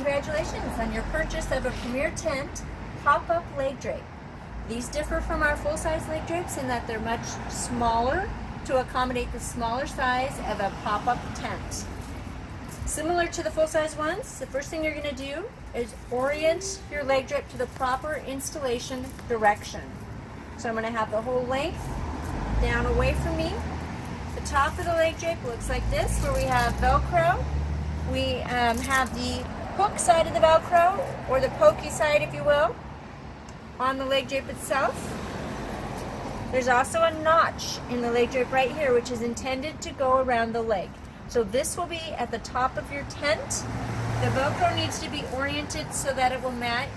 congratulations on your purchase of a Premier Tent pop-up leg drape. These differ from our full-size leg drapes in that they're much smaller to accommodate the smaller size of a pop-up tent. Similar to the full-size ones, the first thing you're going to do is orient your leg drape to the proper installation direction. So I'm going to have the whole length down away from me. The top of the leg drape looks like this, where we have Velcro. We have the hook side of the Velcro, or the pokey side if you will, on the leg drape itself. There's also a notch in the leg drape right here, which is intended to go around the leg. So this will be at the top of your tent. The Velcro needs to be oriented so that it will mate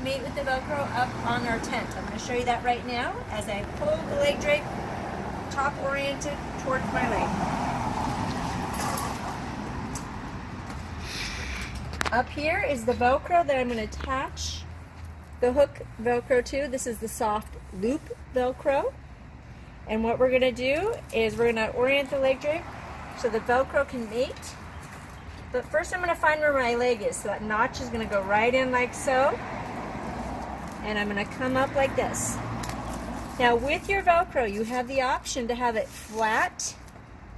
with the Velcro up on our tent. I'm going to show you that right now as I pull the leg drape top oriented towards my leg. Up here is the Velcro that I'm going to attach the hook Velcro to. This is the soft loop Velcro. And what we're going to do is we're going to orient the leg drape so the Velcro can mate. But first I'm going to find where my leg is. So that notch is going to go right in like so. And I'm going to come up like this. Now with your Velcro, you have the option to have it flat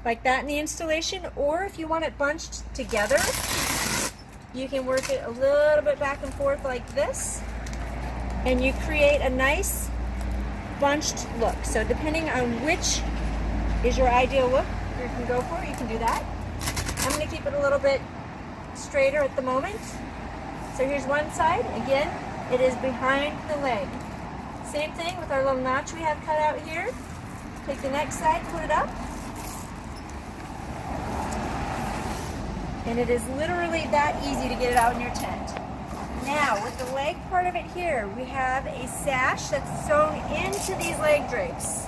like that in the installation, or if you want it bunched together, you can work it a little bit back and forth like this, and you create a nice bunched look. So depending on which is your ideal look you can go for, you can do that. I'm going to keep it a little bit straighter at the moment. So here's one side. Again, it is behind the leg. Same thing with our little notch we have cut out here. Take the next side, put it up. And it is literally that easy to get it out in your tent. Now, with the leg part of it here, we have a sash that's sewn into these leg drapes.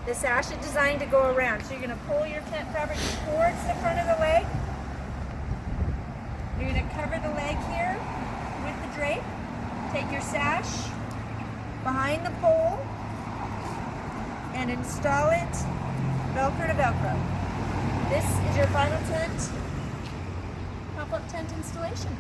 The sash is designed to go around. So you're going to pull your tent fabric towards the front of the leg. You're going to cover the leg here with the drape. Take your sash behind the pole and install it Velcro to Velcro. This is your final tent, pop-up tent installation.